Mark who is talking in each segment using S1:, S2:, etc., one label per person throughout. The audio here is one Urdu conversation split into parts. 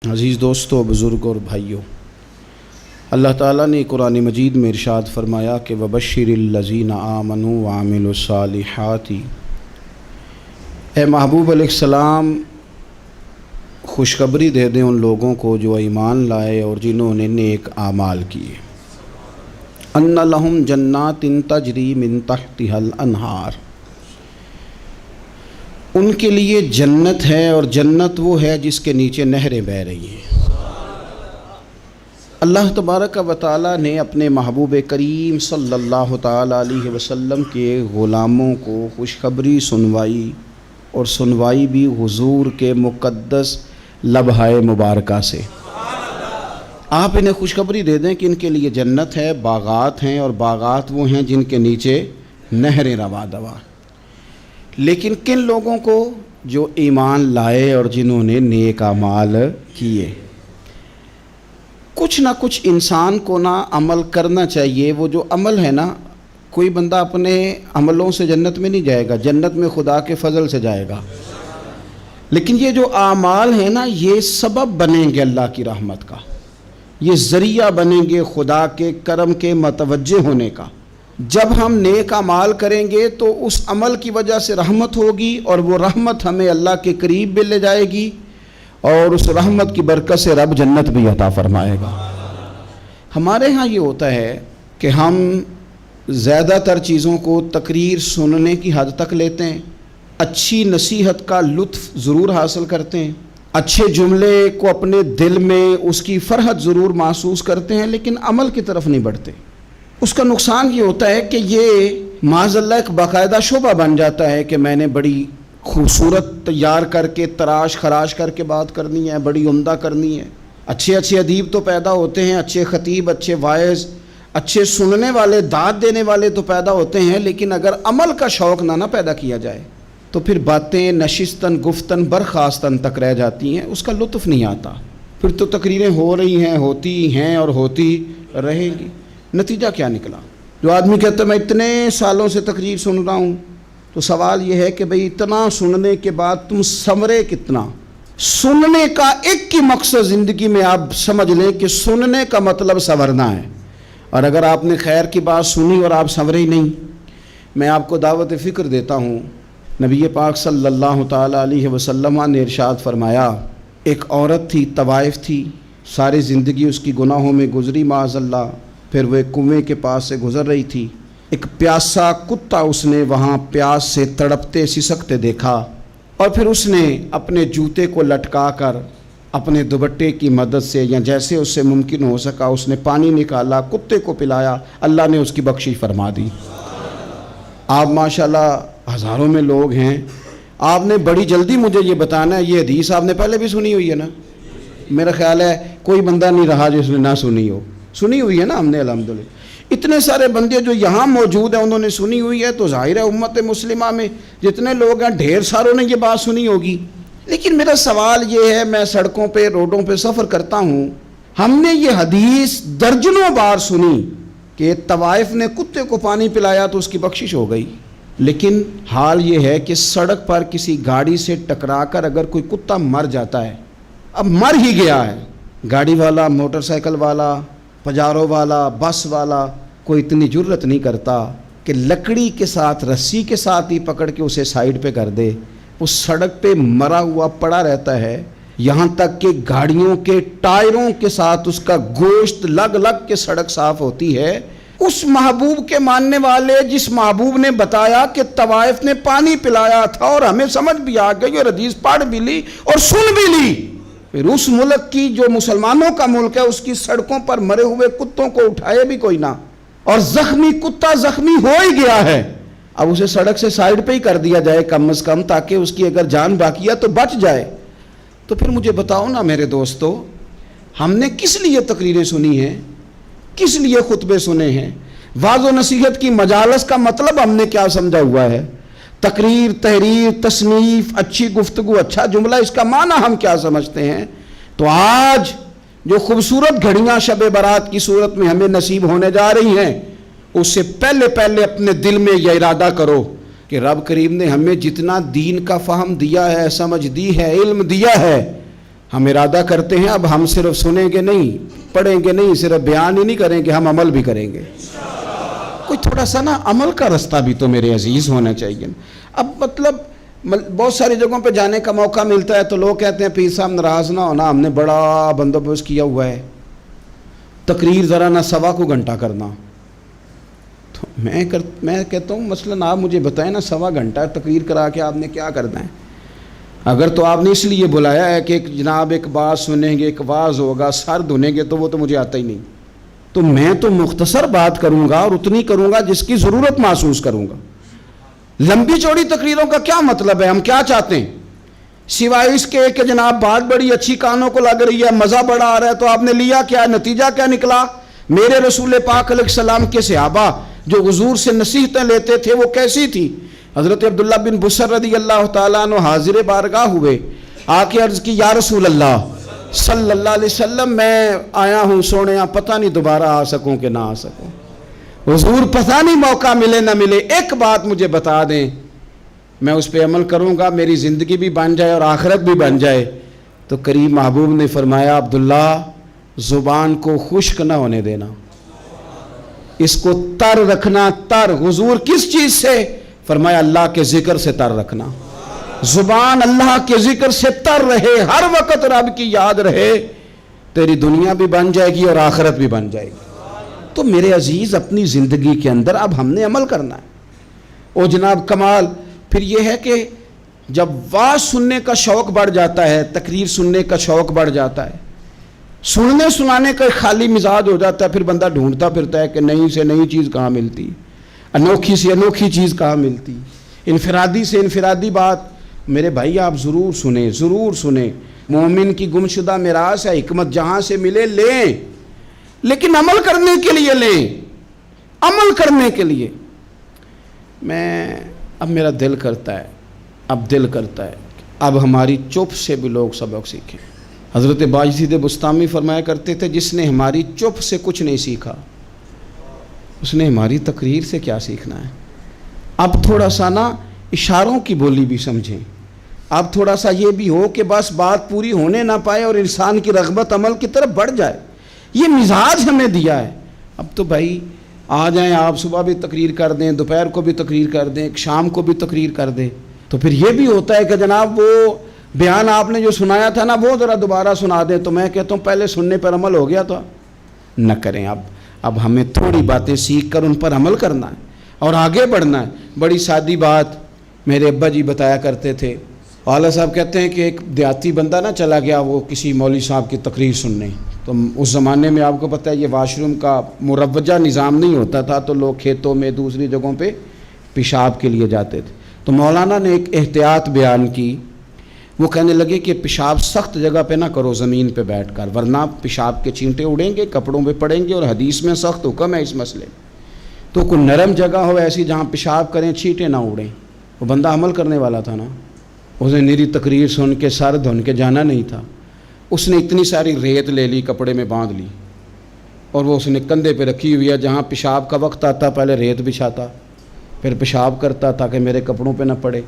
S1: عزیز دوستو، بزرگ اور بھائیوں، اللہ تعالیٰ نے قرآن مجید میں ارشاد فرمایا کہ وَبَشِّرِ الَّذِينَ آمَنُوا وَعَمِلُوا الصَّالِحَاتِ، اے محبوب علیہ السلام خوشخبری دے دیں ان لوگوں کو جو ایمان لائے اور جنہوں نے نیک اعمال کیے، اَنَّ لَهُمْ جَنَّاتٍ تَجْرِي مِن تَحْتِهَا الْأَنْهَارُ، ان کے لیے جنت ہے، اور جنت وہ ہے جس کے نیچے نہریں بہہ رہی ہیں۔ اللہ تبارک و تعالیٰ نے اپنے محبوب کریم صلی اللہ تعالیٰ علیہ وسلم کے غلاموں کو خوشخبری سنوائی، اور سنوائی بھی حضور کے مقدس لبہائے مبارکہ سے۔ آپ انہیں خوشخبری دے دیں کہ ان کے لیے جنت ہے، باغات ہیں، اور باغات وہ ہیں جن کے نیچے نہریں رواں دواں۔ لیکن کن لوگوں کو؟ جو ایمان لائے اور جنہوں نے نیک اعمال کیے۔ کچھ نہ کچھ انسان کو نہ عمل کرنا چاہیے۔ وہ جو عمل ہے نا، کوئی بندہ اپنے عملوں سے جنت میں نہیں جائے گا، جنت میں خدا کے فضل سے جائے گا۔ لیکن یہ جو اعمال ہیں نا، یہ سبب بنیں گے اللہ کی رحمت کا، یہ ذریعہ بنیں گے خدا کے کرم کے متوجہ ہونے کا۔ جب ہم نیک اعمال کریں گے تو اس عمل کی وجہ سے رحمت ہوگی، اور وہ رحمت ہمیں اللہ کے قریب بھی لے جائے گی، اور اس رحمت کی برکت سے رب جنت بھی عطا فرمائے گا۔ ہمارے ہاں یہ ہوتا ہے کہ ہم زیادہ تر چیزوں کو تقریر سننے کی حد تک لیتے ہیں، اچھی نصیحت کا لطف ضرور حاصل کرتے ہیں، اچھے جملے کو اپنے دل میں اس کی فرحت ضرور محسوس کرتے ہیں، لیکن عمل کی طرف نہیں بڑھتے۔ اس کا نقصان یہ ہوتا ہے کہ یہ معاذ اللہ ایک باقاعدہ شعبہ بن جاتا ہے کہ میں نے بڑی خوبصورت تیار کر کے تراش خراش کر کے بات کرنی ہے، بڑی عمدہ کرنی ہے۔ اچھے ادیب تو پیدا ہوتے ہیں، اچھے خطیب، اچھے واعظ، اچھے سننے والے، داد دینے والے تو پیدا ہوتے ہیں، لیکن اگر عمل کا شوق نہ پیدا کیا جائے تو پھر باتیں نشستن گفتن برخاستن تک رہ جاتی ہیں، اس کا لطف نہیں آتا۔ پھر تو تقریریں ہو رہی ہیں، ہوتی ہیں اور ہوتی رہیں گی۔ نتیجہ کیا نکلا؟ جو آدمی کہتا ہے میں اتنے سالوں سے تقریر سن رہا ہوں، تو سوال یہ ہے کہ بھئی اتنا سننے کے بعد تم سنورے کتنا؟ سننے کا ایک ہی مقصد زندگی میں آپ سمجھ لیں کہ سننے کا مطلب سنورنا ہے، اور اگر آپ نے خیر کی بات سنی اور آپ سنورے ہی نہیں، میں آپ کو دعوت فکر دیتا ہوں۔ نبی پاک صلی اللہ تعالیٰ علیہ وسلم نے ارشاد فرمایا، ایک عورت تھی، طوائف تھی، ساری زندگی اس کی گناہوں میں گزری معاذ اللہ۔ پھر وہ ایک کنویں کے پاس سے گزر رہی تھی، ایک پیاسا کتا اس نے وہاں پیاس سے تڑپتے سسکتے دیکھا، اور پھر اس نے اپنے جوتے کو لٹکا کر اپنے دوپٹے کی مدد سے یا جیسے اس سے ممکن ہو سکا اس نے پانی نکالا، کتے کو پلایا، اللہ نے اس کی بخشش فرما دی۔ آپ ماشاءاللہ ہزاروں میں لوگ ہیں، آپ نے بڑی جلدی مجھے یہ بتانا ہے، یہ حدیث آپ نے پہلے بھی سنی ہوئی ہے نا؟ میرا خیال ہے کوئی بندہ نہیں رہا جس نے نہ سنی ہو۔ سنی ہوئی ہے نا ہم نے الحمدللہ۔ اتنے سارے بندے جو یہاں موجود ہیں انہوں نے سنی ہوئی ہے، تو ظاہر ہے امت مسلمہ میں جتنے لوگ ہیں ڈھیر ساروں نے یہ بات سنی ہوگی۔ لیکن میرا سوال یہ ہے، میں سڑکوں پہ روڈوں پہ سفر کرتا ہوں، ہم نے یہ حدیث درجنوں بار سنی کہ طوائف نے کتے کو پانی پلایا تو اس کی بخشش ہو گئی، لیکن حال یہ ہے کہ سڑک پر کسی گاڑی سے ٹکرا کر اگر کوئی کتا مر جاتا ہے، اب مر ہی گیا ہے، گاڑی والا، موٹر سائیکل والا، پجارو والا، بس والا کوئی اتنی جرت نہیں کرتا کہ لکڑی کے ساتھ، رسی کے ساتھ ہی پکڑ کے اسے سائیڈ پہ کر دے۔ اس سڑک پہ مرا ہوا پڑا رہتا ہے، یہاں تک کہ گاڑیوں کے ٹائروں کے ساتھ اس کا گوشت لگ لگ کے سڑک صاف ہوتی ہے۔ اس محبوب کے ماننے والے جس محبوب نے بتایا کہ طوائف نے پانی پلایا تھا، اور ہمیں سمجھ بھی آ گئی اور حدیث پڑھ بھی لی اور سن بھی لی، پھر اس ملک کی جو مسلمانوں کا ملک ہے اس کی سڑکوں پر مرے ہوئے کتوں کو اٹھائے بھی کوئی نہ، اور زخمی کتا زخمی ہو ہی گیا ہے، اب اسے سڑک سے سائیڈ پہ ہی کر دیا جائے کم از کم، تاکہ اس کی اگر جان باقی ہے تو بچ جائے۔ تو پھر مجھے بتاؤ نا میرے دوستو، ہم نے کس لیے تقریریں سنی ہیں، کس لیے خطبے سنے ہیں؟ واعظ و نصیحت کی مجالس کا مطلب ہم نے کیا سمجھا ہوا ہے؟ تقریر، تحریر، تصنیف، اچھی گفتگو، اچھا جملہ، اس کا معنی ہم کیا سمجھتے ہیں؟ تو آج جو خوبصورت گھڑیاں شب برات کی صورت میں ہمیں نصیب ہونے جا رہی ہیں، اس سے پہلے اپنے دل میں یہ ارادہ کرو کہ رب کریم نے ہمیں جتنا دین کا فہم دیا ہے، سمجھ دی ہے، علم دیا ہے، ہم ارادہ کرتے ہیں اب ہم صرف سنیں گے نہیں، پڑھیں گے نہیں، صرف بیان ہی نہیں کریں گے، ہم عمل بھی کریں گے۔ کوئی تھوڑا سا نا عمل کا رستہ بھی تو میرے عزیز ہونا چاہیے۔ اب مطلب بہت ساری جگہوں پہ جانے کا موقع ملتا ہے تو لوگ کہتے ہیں پیر صاحب ناراض نہ ہونا، ہم نے بڑا بندوبست کیا ہوا ہے، تقریر ذرا نہ 1.25 گھنٹہ کرنا۔ تو میں کہتا ہوں مثلاً آپ مجھے بتائیں نا 1.25 گھنٹہ تقریر کرا کے آپ نے کیا کرنا ہے؟ اگر تو آپ نے اس لیے بلایا ہے کہ جناب ایک بات سنیں گے، ایک واعظ ہوگا، سر دھنیں گے، تو وہ تو مجھے آتا ہی نہیں، تو میں تو مختصر بات کروں گا اور اتنی کروں گا جس کی ضرورت محسوس کروں گا۔ لمبی چوڑی تقریروں کا کیا مطلب ہے؟ ہم کیا چاہتے ہیں سوائے اس کے کہ جناب بات بڑی اچھی کانوں کو لگ رہی ہے، مزہ بڑا آ رہا ہے، تو آپ نے لیا کیا؟ نتیجہ کیا نکلا؟ میرے رسول پاک علیہ السلام کے صحابہ جو حضور سے نصیحتیں لیتے تھے وہ کیسی تھی؟ حضرت عبداللہ بن بصر رضی اللہ تعالیٰ عنہ حاضر بارگاہ ہوئے، آ کے عرض کی یا رسول اللہ صلی اللہ علیہ وسلم، میں آیا ہوں سونے، پتہ نہیں دوبارہ آ سکوں کہ نہ آ سکوں، حضور پتہ نہیں موقع ملے نہ ملے، ایک بات مجھے بتا دیں، میں اس پہ عمل کروں گا، میری زندگی بھی بن جائے اور آخرت بھی بن جائے۔ تو کریم محبوب نے فرمایا عبداللہ زبان کو خشک نہ ہونے دینا، اس کو تر رکھنا۔ تر حضور کس چیز سے؟ فرمایا اللہ کے ذکر سے تر رکھنا، زبان اللہ کے ذکر سے تر رہے، ہر وقت رب کی یاد رہے، تیری دنیا بھی بن جائے گی اور آخرت بھی بن جائے گی۔ تو میرے عزیز اپنی زندگی کے اندر اب ہم نے عمل کرنا ہے۔ او جناب کمال پھر یہ ہے کہ جب واعظ سننے کا شوق بڑھ جاتا ہے، تقریر سننے کا شوق بڑھ جاتا ہے، سننے سنانے کا خالی مزاج ہو جاتا ہے، پھر بندہ ڈھونڈتا پھرتا ہے کہ نئی سے نئی چیز کہاں ملتی، انوکھی سے انوکھی چیز کہاں ملتی، انفرادی سے انفرادی بات۔ میرے بھائی آپ ضرور سنیں، ضرور سنیں، مومن کی گمشدہ میراث ہے، حکمت جہاں سے ملے لیں، لیکن عمل کرنے کے لیے لیں، عمل کرنے کے لیے۔ اب میرا دل کرتا ہے اب ہماری چپ سے بھی لوگ سبق سیکھیں۔ حضرت باجید بستامی فرمایا کرتے تھے جس نے ہماری چپ سے کچھ نہیں سیکھا اس نے ہماری تقریر سے کیا سیکھنا ہے۔ اب تھوڑا سا نا اشاروں کی بولی بھی سمجھیں، اب تھوڑا سا یہ بھی ہو کہ بس بات پوری ہونے نہ پائے اور انسان کی رغبت عمل کی طرف بڑھ جائے، یہ مزاج ہمیں دیا ہے۔ اب تو بھائی آ جائیں آپ، صبح بھی تقریر کر دیں، دوپہر کو بھی تقریر کر دیں، شام کو بھی تقریر کر دیں، تو پھر یہ بھی ہوتا ہے کہ جناب وہ بیان آپ نے جو سنایا تھا نا وہ ذرا دوبارہ سنا دیں، تو میں کہتا ہوں پہلے سننے پر عمل ہو گیا تو نہ کریں۔ اب ہمیں تھوڑی باتیں سیکھ کر ان پر عمل کرنا ہے اور آگے بڑھنا ہے۔ بڑی سادی بات میرے ابا جی بتایا کرتے تھے، والا صاحب کہتے ہیں کہ ایک دیہاتی بندہ نہ چلا گیا وہ کسی مولوی صاحب کی تقریر سننے، تو اس زمانے میں آپ کو پتہ ہے یہ واش روم کا مروجہ نظام نہیں ہوتا تھا، تو لوگ کھیتوں میں دوسری جگہوں پہ پیشاب کے لیے جاتے تھے۔ تو مولانا نے ایک احتیاط بیان کی، وہ کہنے لگے کہ پیشاب سخت جگہ پہ نہ کرو زمین پہ بیٹھ کر، ورنہ پیشاب کے چینٹے اڑیں گے، کپڑوں پہ پڑیں گے، اور حدیث میں سخت حکم ہے اس مسئلے میں۔ تو کوئی نرم جگہ ہو ایسی جہاں پیشاب کریں چینٹے نہ اڑیں۔ وہ بندہ عمل کرنے والا تھا نا، اس نے میری تقریر سن کے سر دھن کے جانا نہیں تھا، اس نے اتنی ساری ریت لے لی، کپڑے میں باندھ لی، اور وہ اس نے کندھے پہ رکھی ہوئی ہے، جہاں پیشاب کا وقت آتا پہلے ریت بچھاتا، پھر پیشاب کرتا تاکہ میرے کپڑوں پہ نہ پڑے۔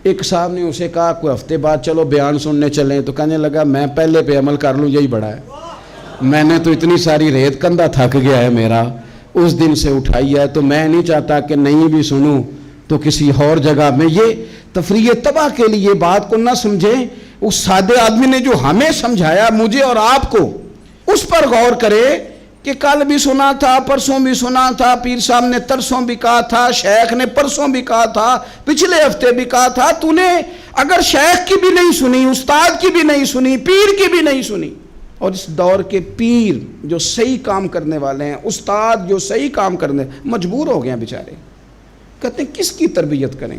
S1: ایک صاحب نے اسے کہا کوئی ہفتے بعد چلو بیان سننے چلیں، تو کہنے لگا میں پہلے پہ عمل کر لوں یہی بڑا ہے، میں نے تو اتنی ساری ریت کندھا تھک گیا ہے میرا، اس دن سے اٹھائی ہے، تو میں نہیں چاہتا کہ نہیں بھی سنوں تو کسی اور جگہ میں۔ یہ تفریح تباہ کے لیے بات کو نہ سمجھیں، اس سادے آدمی نے جو ہمیں سمجھایا مجھے اور آپ کو، اس پر غور کرے کہ کل بھی سنا تھا، پرسوں بھی سنا تھا، پیر صاحب نے ترسوں بھی کہا تھا، شیخ نے پرسوں بھی کہا تھا، پچھلے ہفتے بھی کہا تھا، تو نے اگر شیخ کی بھی نہیں سنی، استاد کی بھی نہیں سنی، پیر کی بھی نہیں سنی، اور اس دور کے پیر جو صحیح کام کرنے والے ہیں، استاد جو صحیح کام کرنے مجبور ہو گئے ہیں بیچارے، کہتے ہیں کس کی تربیت کریں،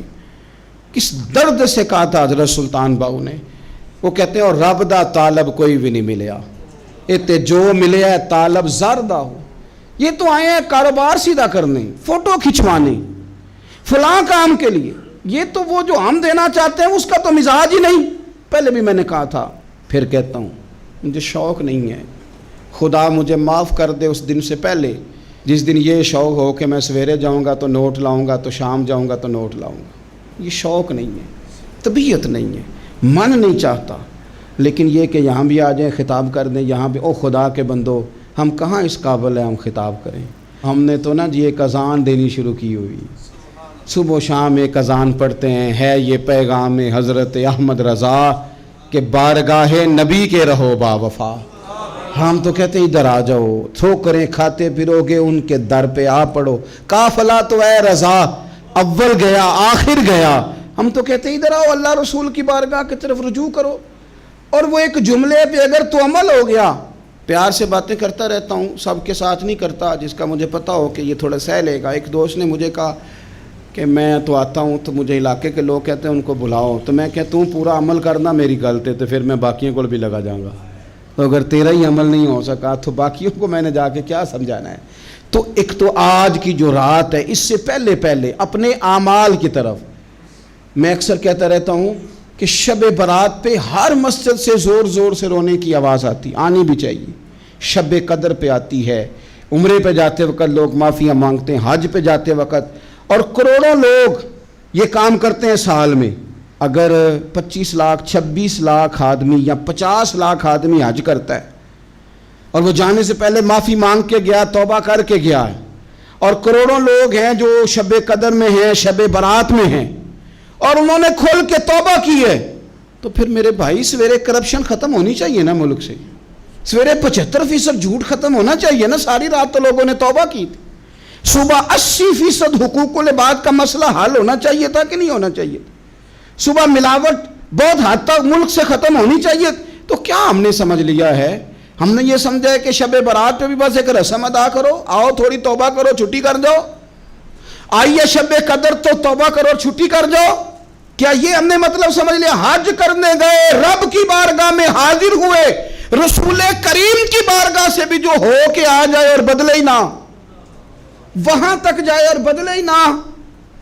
S1: کس درد سے کہا تھا حضرت سلطان باؤ نے، وہ کہتے ہیں اور رب دا طالب کوئی بھی نہیں ملیا، اتے جو ملے ہے طالب زردہ ہو۔ یہ تو آئے ہیں کاروبار سیدھا کرنے، فوٹو کھچوانے، فلاں کام کے لیے، یہ تو وہ جو ہم دینا چاہتے ہیں اس کا تو مزاج ہی نہیں۔ پہلے بھی میں نے کہا تھا، پھر کہتا ہوں، مجھے شوق نہیں ہے، خدا مجھے معاف کر دے اس دن سے پہلے جس دن یہ شوق ہو کہ میں سویرے جاؤں گا تو نوٹ لاؤں گا، تو شام جاؤں گا تو نوٹ لاؤں گا۔ یہ شوق نہیں ہے، طبیعت نہیں ہے، من نہیں چاہتا، لیکن یہ کہ یہاں بھی آ جائیں خطاب کر دیں یہاں بھی، او خدا کے بندو ہم کہاں اس قابل ہیں ہم خطاب کریں؟ ہم نے تو نا جی ایک اذان دینی شروع کی ہوئی، صبح و شام ایک اذان پڑھتے ہیں، ہے یہ پیغام حضرت احمد رضا کہ بارگاہ نبی کے رہو با وفا۔ ہم تو کہتے ہیں ادھر آ جاؤ، ٹھوکریں کھاتے پھرو گے ان کے در پہ آ پڑو، قافلہ تو اے رضا اول گیا آخر گیا۔ ہم تو کہتے ہیں ادھر آؤ، اللہ رسول کی بارگاہ کی طرف رجوع کرو۔ اور وہ ایک جملے پہ اگر تو عمل ہو گیا، پیار سے باتیں کرتا رہتا ہوں، سب کے ساتھ نہیں کرتا، جس کا مجھے پتا ہو کہ یہ تھوڑا سہ لے گا۔ ایک دوست نے مجھے کہا کہ میں تو آتا ہوں تو مجھے علاقے کے لوگ کہتے ہیں ان کو بلاؤ، تو میں کہتا ہوں پورا عمل کرنا میری غلط ہے، تو پھر میں باقیوں کو بھی لگا جاؤں گا، تو اگر تیرا ہی عمل نہیں ہو سکا تو باقیوں کو میں نے جا کے کیا سمجھانا ہے؟ تو ایک تو آج کی جو رات ہے، اس سے پہلے اپنے اعمال کی طرف میں اکثر کہتا رہتا ہوں کہ شب برات پہ ہر مسجد سے زور زور سے رونے کی آواز آنی بھی چاہیے۔ شب قدر پہ آتی ہے، عمرے پہ جاتے وقت لوگ معافیاں مانگتے ہیں، حج پہ جاتے وقت، اور کروڑوں لوگ یہ کام کرتے ہیں سال میں۔ اگر 25 لاکھ 26 لاکھ آدمی یا 50 لاکھ آدمی حج کرتا ہے اور وہ جانے سے پہلے معافی مانگ کے گیا، توبہ کر کے گیا ہے، اور کروڑوں لوگ ہیں جو شب قدر میں ہیں، شب برات میں ہیں، اور انہوں نے کھل کے توبہ کی ہے، تو پھر میرے بھائی سویرے کرپشن ختم ہونی چاہیے نا ملک سے، سویرے 75% جھوٹ ختم ہونا چاہیے نا۔ ساری رات تو لوگوں نے توبہ کی تھی، صبح 80% حقوق العباد کا مسئلہ حل ہونا چاہیے تھا کہ نہیں ہونا چاہیے تھا؟ صبح ملاوٹ بہت حد تک ملک سے ختم ہونی چاہیے۔ تو کیا ہم نے سمجھ لیا ہے؟ ہم نے یہ سمجھا ہے کہ شب برات پہ بھی بس ایک رسم ادا کرو، آؤ تھوڑی توبہ کرو چھٹی کر جاؤ، آئیے شب قدر تو توبہ کرو چھٹی کر جاؤ۔ کیا یہ ہم نے مطلب سمجھ لیا؟ حج کرنے گئے، رب کی بارگاہ میں حاضر ہوئے، رسول کریم کی بارگاہ سے بھی جو ہو کے آ جائے اور بدلے ہی نہ، وہاں تک جائے اور بدلے ہی نہ۔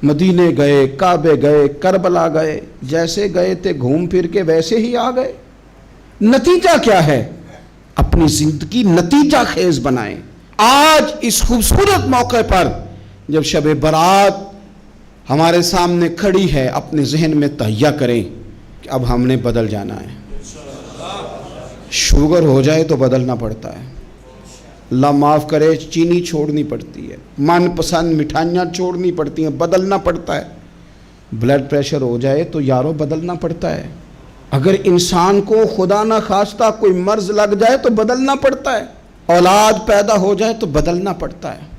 S1: مدینے گئے، کعبے گئے، کربلا گئے، جیسے گئے تھے گھوم پھر کے ویسے ہی آ گئے۔ نتیجہ کیا ہے؟ اپنی زندگی نتیجہ خیز بنائیں۔ آج اس خوبصورت موقع پر جب شب برات ہمارے سامنے کھڑی ہے، اپنے ذہن میں تہیہ کریں کہ اب ہم نے بدل جانا ہے۔ شوگر ہو جائے تو بدلنا پڑتا ہے، اللہ معاف کرے، چینی چھوڑنی پڑتی ہے، من پسند مٹھائیاں چھوڑنی پڑتی ہیں، بدلنا پڑتا ہے۔ بلڈ پریشر ہو جائے تو یارو بدلنا پڑتا ہے۔ اگر انسان کو خدا نہ خواستہ کوئی مرض لگ جائے تو بدلنا پڑتا ہے۔ اولاد پیدا ہو جائے تو بدلنا پڑتا ہے۔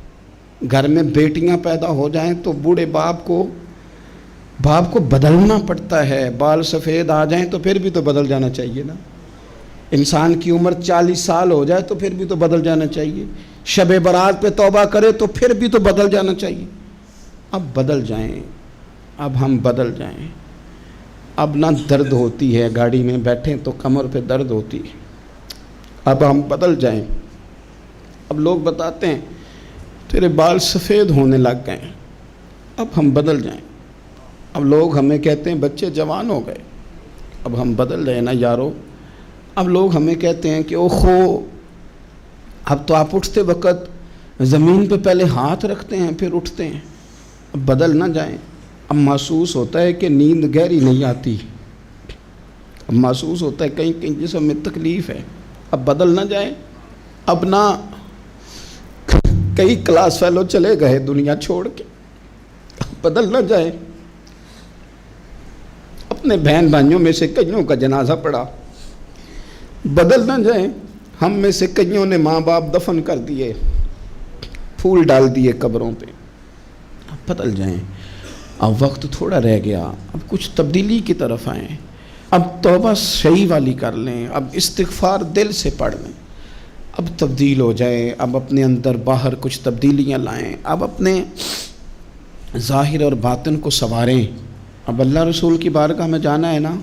S1: گھر میں بیٹیاں پیدا ہو جائیں تو بوڑھے باپ کو بدلنا پڑتا ہے۔ بال سفید آ جائیں تو پھر بھی تو بدل جانا چاہیے نا۔ انسان کی عمر 40 سال ہو جائے تو پھر بھی تو بدل جانا چاہیے۔ شب برات پہ توبہ کرے تو پھر بھی تو بدل جانا چاہیے۔ اب بدل جائیں، اب ہم بدل جائیں۔ اب نہ درد ہوتی ہے، گاڑی میں بیٹھیں تو کمر پہ درد ہوتی ہے، اب ہم بدل جائیں۔ اب لوگ بتاتے ہیں تیرے بال سفید ہونے لگ گئے، اب ہم بدل جائیں۔ اب لوگ ہمیں کہتے ہیں بچے جوان ہو گئے، اب ہم بدل جائیں نا یارو۔ اب لوگ ہمیں کہتے ہیں کہ اوخو اب تو آپ اٹھتے وقت زمین پہ پہلے ہاتھ رکھتے ہیں پھر اٹھتے ہیں، اب بدل نہ جائیں۔ اب محسوس ہوتا ہے کہ نیند گہری نہیں آتی، اب محسوس ہوتا ہے کہیں کہیں جسم میں تکلیف ہے، اب بدل نہ جائیں۔ اب نہ کئی کلاس فیلو چلے گئے دنیا چھوڑ کے، اب بدل نہ جائیں۔ اپنے بہن بھائیوں میں سے کئیوں کا جنازہ پڑا، بدل نہ جائیں۔ ہم میں سے کئیوں نے ماں باپ دفن کر دیے، پھول ڈال دیے قبروں پہ، اب بدل جائیں۔ اب وقت تھوڑا رہ گیا، اب کچھ تبدیلی کی طرف آئیں، اب توبہ صحیح والی کر لیں، اب استغفار دل سے پڑھ لیں، اب تبدیل ہو جائیں، اب اپنے اندر باہر کچھ تبدیلیاں لائیں، اب اپنے ظاہر اور باطن کو سنواریں۔ اب اللہ رسول کی بارگاہ میں جانا ہے نا،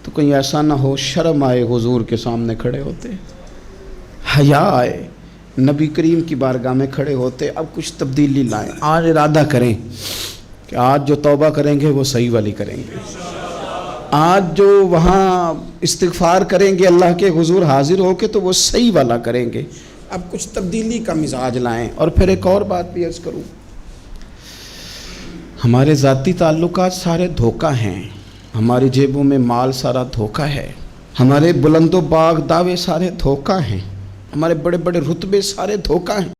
S1: تو کہیں ایسا نہ ہو شرم آئے حضور کے سامنے کھڑے ہوتے، حیا آئے نبی کریم کی بارگاہ میں کھڑے ہوتے۔ اب کچھ تبدیلی لائیں، آج ارادہ کریں کہ آج جو توبہ کریں گے وہ صحیح والی کریں گے، آج جو وہاں استغفار کریں گے اللہ کے حضور حاضر ہو کے تو وہ صحیح والا کریں گے۔ اب کچھ تبدیلی کا مزاج لائیں۔ اور پھر ایک اور بات بھی عرض کروں، ہمارے ذاتی تعلقات سارے دھوکہ ہیں، ہماری جیبوں میں مال سارا دھوکہ ہے، ہمارے بلند و باغ دعوے سارے دھوکہ ہیں، ہمارے بڑے بڑے رتبے سارے دھوکہ ہیں۔